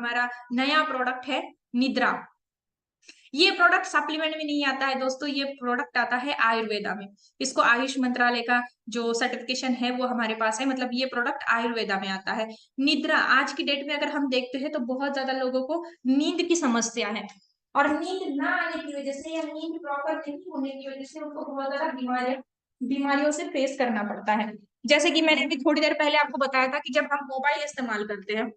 हमारा नया प्रोडक्ट है निद्रा। ये प्रोडक्ट सप्लीमेंट में नहीं आता है दोस्तों, ये प्रोडक्ट आता है आयुर्वेदा में। इसको आयुष मंत्रालय का जो सर्टिफिकेशन है वो हमारे पास है, मतलब ये प्रोडक्ट आयुर्वेदा में आता है। निद्रा आज की डेट में अगर हम देखते हैं तो बहुत ज्यादा लोगों को नींद की समस्या है, और नींद ना आने की वजह से या नींद प्रॉपर नहीं होने की वजह से उनको बहुत ज्यादा बीमारियां बीमारियों से फेस करना पड़ता है। जैसे कि मैंने अभी थोड़ी देर पहले आपको बताया था कि जब हम मोबाइल इस्तेमाल करते हैं,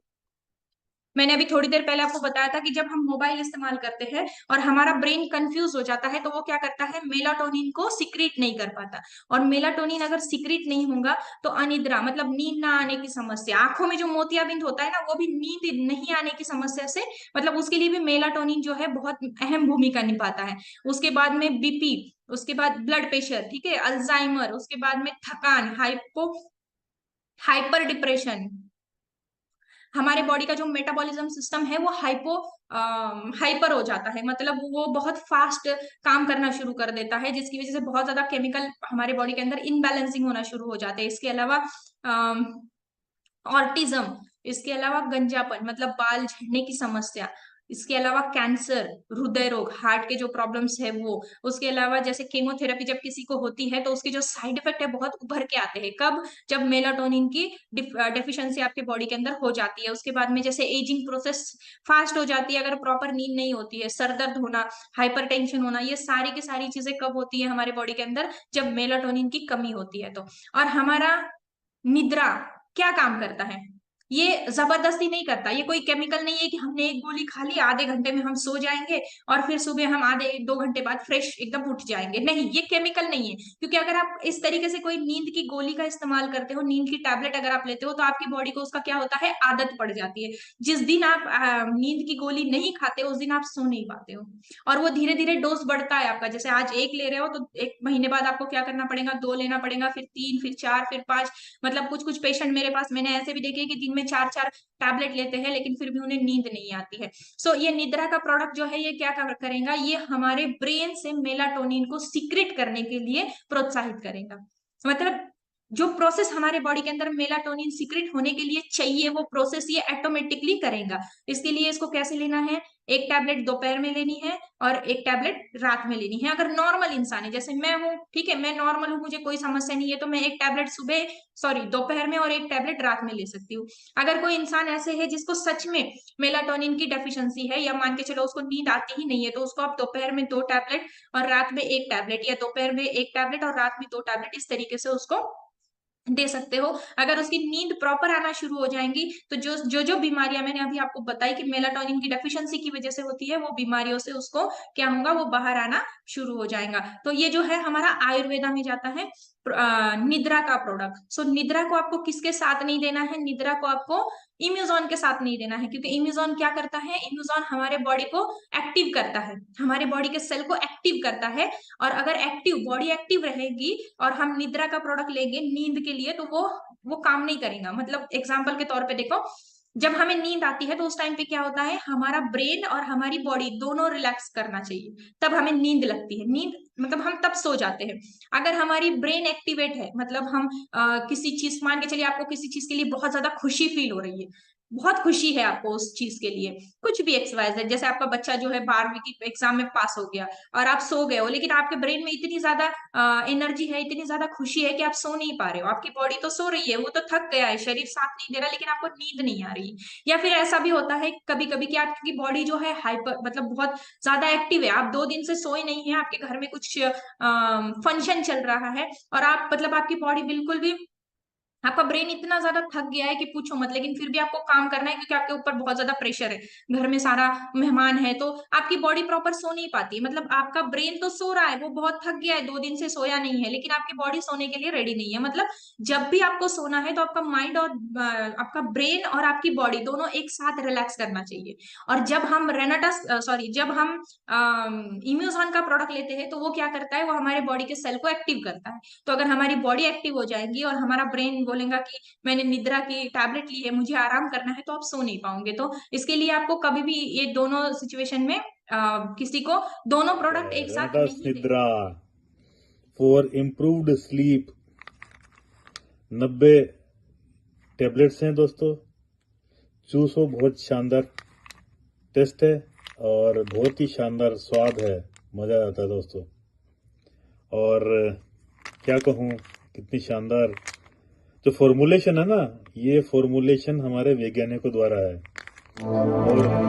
मैंने अभी थोड़ी देर पहले आपको बताया था कि जब हम मोबाइल इस्तेमाल करते हैं और हमारा ब्रेन कंफ्यूज हो जाता है तो वो क्या करता है, मेलाटोनिन को सिक्रीट नहीं कर पाता। और मेलाटोनिन अगर सिक्रीट नहीं होगा तो अनिद्रा मतलब नींद ना आने की समस्या, आंखों में जो मोतियाबिंद होता है ना वो भी नींद नहीं आने की समस्या से, मतलब उसके लिए भी मेलाटोनिन जो है बहुत अहम भूमिका निभाता है। उसके बाद में बीपी, उसके बाद ब्लड प्रेशर, ठीक है, अल्जाइमर, उसके बाद में थकान, हाइपर डिप्रेशन, हमारे बॉडी का जो मेटाबॉलिज्म सिस्टम है वो हाइपर हो जाता है, मतलब वो बहुत फास्ट काम करना शुरू कर देता है, जिसकी वजह से बहुत ज्यादा केमिकल हमारे बॉडी के अंदर इनबैलेंसिंग होना शुरू हो जाते हैं। इसके अलावा ऑर्टिज्म, इसके अलावा गंजापन मतलब बाल झड़ने की समस्या, इसके अलावा कैंसर, हृदय रोग, हार्ट के जो प्रॉब्लम्स है वो, उसके अलावा जैसे केमोथेरेपी जब किसी को होती है तो उसके जो साइड इफेक्ट है बहुत उभर के आते हैं। कब? जब मेलाटोनिन की डेफिशिएंसी आपके बॉडी के अंदर हो जाती है। उसके बाद में जैसे एजिंग प्रोसेस फास्ट हो जाती है अगर प्रॉपर नींद नहीं होती है, सर दर्द होना, हाइपरटेंशन होना, ये सारी की सारी चीजें कब होती है हमारे बॉडी के अंदर? जब मेलाटोनिन की कमी होती है। तो और हमारा निद्रा क्या काम करता है? ये जबरदस्ती नहीं करता, ये कोई केमिकल नहीं है कि हमने एक गोली खा ली आधे घंटे में हम सो जाएंगे और फिर सुबह हम आधे 2 घंटे बाद फ्रेश एकदम उठ जाएंगे, नहीं, ये केमिकल नहीं है। क्योंकि अगर आप इस तरीके से कोई नींद की गोली का इस्तेमाल करते हो, नींद की टैबलेट अगर आप लेते हो तो आपकी बॉडी को उसका क्या होता है, आदत पड़ जाती है। जिस दिन आप नींद की गोली नहीं खाते उस दिन आप सो नहीं पाते हो, और वो धीरे धीरे डोज बढ़ता है आपका। जैसे आज एक ले रहे हो तो 1 महीने बाद आपको क्या करना पड़ेगा, 2 लेना पड़ेगा, फिर 3, फिर 4, फिर 5। मतलब कुछ कुछ पेशेंट मेरे पास मैंने ऐसे भी देखे कि दिन में 4-4 टैबलेट लेते हैं लेकिन फिर भी उन्हें नींद नहीं आती है। सो ये निद्रा का प्रोडक्ट जो है ये क्या करेगा, ये हमारे ब्रेन से मेलाटोनिन को सीक्रेट करने के लिए प्रोत्साहित करेगा। मतलब जो प्रोसेस हमारे बॉडी के अंदर मेलाटोनिन सीक्रेट होने के लिए चाहिए वो प्रोसेस ये ऑटोमेटिकली करेगा। इसके लिए इसको कैसे लेना है, एक टैबलेट दोपहर में लेनी है और एक टैबलेट रात में लेनी है। अगर नॉर्मल इंसान है जैसे मैं हूँ, ठीक है, मैं नॉर्मल हूँ, मुझे कोई समस्या नहीं है, तो मैं एक टैबलेट सुबह सॉरी दोपहर में और एक टैबलेट रात में ले सकती हूँ। अगर कोई इंसान ऐसे है जिसको सच में मेलाटोनिन की डेफिशिएंसी है, या मान के चलो उसको नींद आती ही नहीं है, तो उसको आप दोपहर में 2 टैबलेट और रात में एक टैबलेट, या दोपहर में एक टैबलेट और रात में 2 टैबलेट, इस तरीके से उसको दे सकते हो। अगर उसकी नींद प्रॉपर आना शुरू हो जाएंगी तो जो जो जो बीमारियां मैंने अभी आपको बताई कि मेलाटोनिन की डेफिशिएंसी की वजह से होती है, वो बीमारियों से उसको क्या होगा, वो बाहर आना शुरू हो जाएगा। तो ये जो है हमारा आयुर्वेदा में जाता है निद्रा का प्रोडक्ट। सो निद्रा को आपको किसके साथ नहीं देना है, निद्रा को आपको इम्यूजोन के साथ नहीं देना है, क्योंकि इम्यूजोन क्या करता है, इम्यूजोन हमारे बॉडी को एक्टिव करता है, हमारे बॉडी के सेल को एक्टिव करता है। और अगर एक्टिव बॉडी एक्टिव रहेगी और हम निद्रा का प्रोडक्ट लेंगे नींद के लिए तो वो काम नहीं करेगा। मतलब एग्जांपल के तौर पे देखो, जब हमें नींद आती है तो उस टाइम पे क्या होता है, हमारा ब्रेन और हमारी बॉडी दोनों रिलैक्स करना चाहिए, तब हमें नींद लगती है। नींद मतलब हम तब सो जाते हैं। अगर हमारी ब्रेन एक्टिवेट है, मतलब हम किसी चीज, मान के चलिए आपको किसी चीज के लिए बहुत ज्यादा खुशी फील हो रही है, बहुत खुशी है आपको उस चीज के लिए, कुछ भी XYZ, जैसे आपका बच्चा जो है 12वीं की एग्जाम में पास हो गया और आप सो गए हो, लेकिन आपके ब्रेन में इतनी ज्यादा एनर्जी है, इतनी ज्यादा खुशी है कि आप सो नहीं पा रहे हो, आपकी बॉडी तो सो रही है, वो तो थक गया है, शरीर साथ नहीं दे रहा, लेकिन आपको नींद नहीं आ रही। या फिर ऐसा भी होता है कभी कभी कि आपकी बॉडी जो है हाइपर मतलब बहुत ज्यादा एक्टिव है, आप 2 दिन से सोए नहीं है, आपके घर में कुछ फंक्शन चल रहा है और आप मतलब आपकी बॉडी बिल्कुल भी, आपका ब्रेन इतना ज्यादा थक गया है कि पूछो मत, लेकिन फिर भी आपको काम करना है क्योंकि आपके ऊपर बहुत ज्यादा प्रेशर है, घर में सारा मेहमान है, तो आपकी बॉडी प्रॉपर सो नहीं पाती। मतलब आपका ब्रेन तो सो रहा है, वो बहुत थक गया है, 2 दिन से सोया नहीं है, लेकिन आपकी बॉडी सोने के लिए रेडी नहीं है। मतलब जब भी आपको सोना है तो आपका माइंड और आपका ब्रेन और आपकी बॉडी दोनों एक साथ रिलैक्स करना चाहिए। और जब हम रेनाटस सॉरी जब हम इम्यूजन का प्रोडक्ट लेते हैं तो वो क्या करता है, वो हमारे बॉडी के सेल को एक्टिव करता है। तो अगर हमारी बॉडी एक्टिव हो जाएगी और हमारा ब्रेन बोलेगा कि मैंने निद्रा की टैबलेट ली है, मुझे आराम करना है, तो आप सो नहीं पाओगे। तो इसके लिए आपको कभी भी ये दोनों सिचुएशन में किसी को दोनों प्रोडक्ट एक साथ रेनाटास नहीं देना। निद्रा फॉर इम्प्रूव्ड स्लीप 90 टैबलेट्स हैं दोस्तों, चूसो बहुत शानदार। टेस्ट है और बहुत ही शानदार स्वाद है, मज़ा आता है दोस्तों। और क्या कहूँ, कितनी शानदार जो फॉर्मुलेशन है ना, ये फॉर्मुलेशन हमारे वैज्ञानिकों द्वारा है और